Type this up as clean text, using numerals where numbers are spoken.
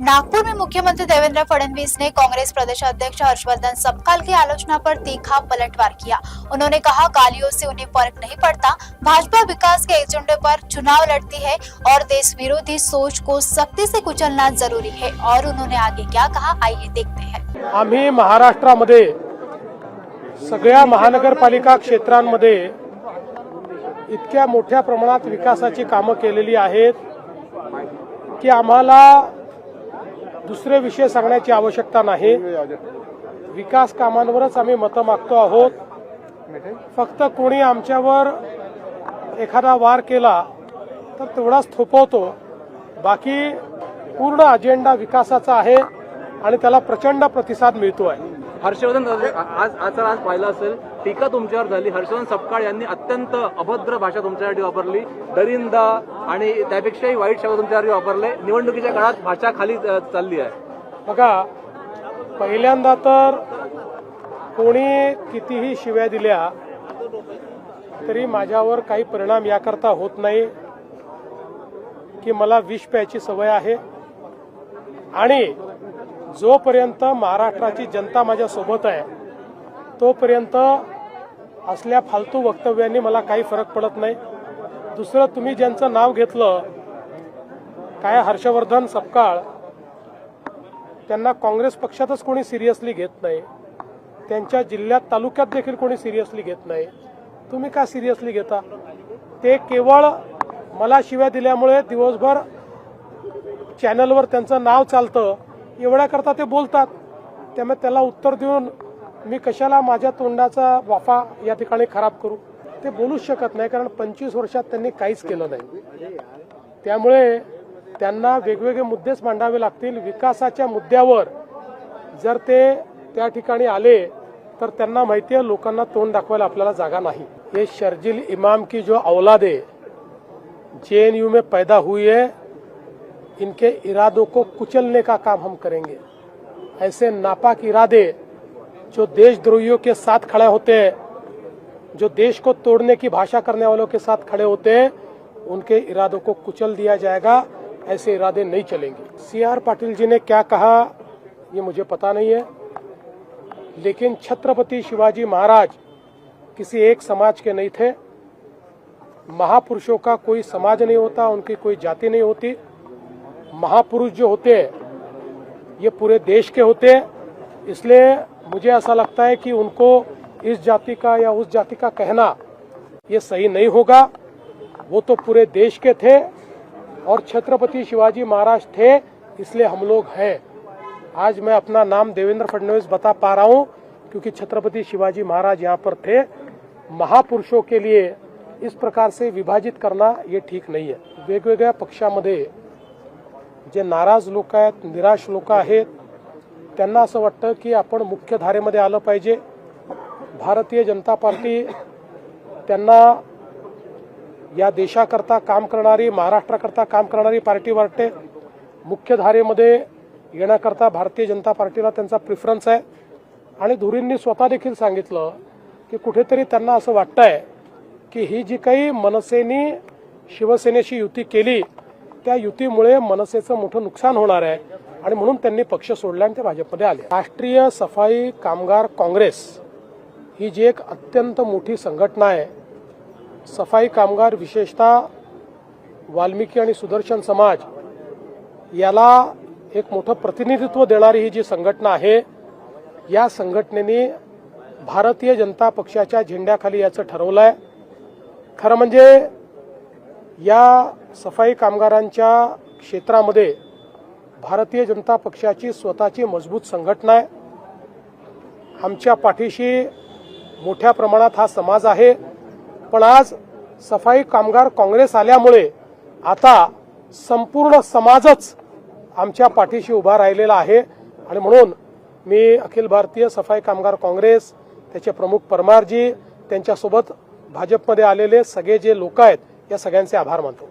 नागपुर में मुख्यमंत्री देवेंद्र फडणवीस ने कांग्रेस प्रदेश अध्यक्ष हर्षवर्धन सबकाल की आलोचना पर तीखा पलटवार किया। उन्होंने कहा, गालियों से उन्हें फर्क नहीं पड़ता। भाजपा विकास के एजेंडे पर चुनाव लड़ती है और देश विरोधी सोच को सख्ती से कुचलना जरूरी है। और उन्होंने आगे क्या कहा, आइए देखते हैं। आम्ही महाराष्ट्रामध्ये सगळ्या महानगरपालिका क्षेत्रांमध्ये इतक्या मोठ्या प्रमाणात विकासाची कामं केलेली आहेत की आम्हाला दुसरे विषय सांगण्याची आवश्यकता नाही। विकास कामांवरच आम्ही मतं मागतो आहोत। फक्त कोणी आमच्यावर एखादा वार केला तर तेवढाच थोपवतो, बाकी पूर्ण अजेंडा विकासाचा आहे आणि त्याला प्रचंड प्रतिसाद मिळतो आहे। हर्षवर्धन आज पाहिलं असेल, टीका तुमच्यावर झाली। हर्षवर्धन सपकाळ यांनी अत्यंत अभद्र भाषा तुमच्यासाठी वापरली, दरिंदा आणि त्यापेक्षाही वाईट शब्द तुमच्यासाठी वापरले। निवडणुकीच्या काळात भाषा खाली चालली आहे। बघा, पहिल्यांदा तर कोणी कितीही शिव्या दिल्या तरी माझ्यावर काही परिणाम याकरता होत नाही की मला विष प्यायची सवय आहे आणि जोपर्यंत महाराष्ट्राची जनता माझ्या सोबत आहे तोपर्यंत असल्या फालतू वक्तव्यांनी मला काही फरक पडत नाही। दुसरं, तुम्ही ज्यांचं नाव घेतलं, काय हर्षवर्धन सपकाळ, त्यांना काँग्रेस पक्षातच कोणी सिरियसली घेत नाही, त्यांच्या जिल्ह्यात तालुक्यात देखील कोणी सिरियसली घेत नाही। तुम्ही का सिरियसली घेता? ते केवळ मला शिव्या दिल्यामुळे दिवसभर चॅनलवर त्यांचं नाव चालतं एवढ्याकरता ते बोलतात। त्यामुळे त्याला उत्तर देऊन मी कशाला माझ्या तोंडाचा वाफा या ठिकाणी खराब करू? ते बोलूच शकत नाही, कारण 25 वर्षात त्यांनी काहीच केलं नाही। त्यामुळे त्यांना वेगवेगळे मुद्देच मांडावे लागतील। विकासाच्या मुद्द्यावर जर ते त्या ठिकाणी आले तर त्यांना माहिती आहे लोकांना तोंड दाखवायला आपल्याला जागा नाही। ये शर्जील इमाम की जो औलाद है, जेएनयू में पैदा हुई है, इनके इरादों को कुचलने का काम हम करेंगे। ऐसे नापाक इरादे जो देशद्रोहियों के साथ खड़े होते हैं, जो देश को तोड़ने की भाषा करने वालों के साथ खड़े होते हैं, उनके इरादों को कुचल दिया जाएगा। ऐसे इरादे नहीं चलेंगे। सीआर पाटिल जी ने क्या कहा ये मुझे पता नहीं है, लेकिन छत्रपति शिवाजी महाराज किसी एक समाज के नहीं थे। महापुरुषों का कोई समाज नहीं होता, उनकी कोई जाति नहीं होती। महापुरुष जो होते हैं ये पूरे देश के होते हैं। इसलिए मुझे ऐसा लगता है कि उनको इस जाति का या उस जाति का कहना ये सही नहीं होगा। वो तो पूरे देश के थे और छत्रपति शिवाजी महाराज थे, इसलिए हम लोग हैं। आज मैं अपना नाम देवेंद्र फडणवीस बता पा रहा हूँ क्योंकि छत्रपति शिवाजी महाराज यहाँ पर थे। महापुरुषों के लिए इस प्रकार से विभाजित करना ये ठीक नहीं है। वेगवेगळ्या पक्षामध्ये जे नाराज लोक आहेत, निराश लोक आहेत, त्यांना असं वाटतं की आपण मुख्य धारेमध्ये आलं पाहिजे। भारतीय जनता पार्टी त्यांना या देशाकरता काम करणारी, महाराष्ट्राकरता काम करणारी पार्टी वाटते। मुख्य धारेमध्ये येण्याकरता भारतीय जनता पार्टीला त्यांचा प्रेफरन्स आहे आणि धुरींनी स्वतः देखील सांगितलं की कुठेतरी त्यांना असं वाटतंय की ही जी काही मनसेनी शिवसेनेशी युती केली त्या युतीमुळे मनसेचं मोठं नुकसान होणार आहे आणि म्हणून त्यांनी पक्ष सोडला आणि ते भाजपमध्ये आले। राष्ट्रीय सफाई कामगार काँग्रेस ही जी एक अत्यंत मोठी संघटना आहे, सफाई कामगार विशेषतः वाल्मिकी आणि सुदर्शन समाज याला एक मोठं प्रतिनिधित्व देणारी ही जी संघटना आहे, या संघटनेने भारतीय जनता पक्षाच्या झेंड्याखाली याचं ठरवलं आहे। खरं म्हणजे या सफाई कामगारांच्या क्षेत्रामध्ये भारतीय जनता पक्षाची स्वतःची मजबूत संघटना आहे। आमच्या पाठीशी मोठ्या प्रमाणात हा समाज आहे, पण आज सफाई कामगार काँग्रेस आल्यामुळे आता संपूर्ण समाजच आमच्या पाठीशी उभा राहिलेला आहे आणि म्हणून मी अखिल भारतीय सफाई कामगार काँग्रेस, त्याचे प्रमुख परमारजी, त्यांच्यासोबत भाजपमध्ये आलेले सगळे जे लोक आहेत या सगळ्यांचे आभार मानतो।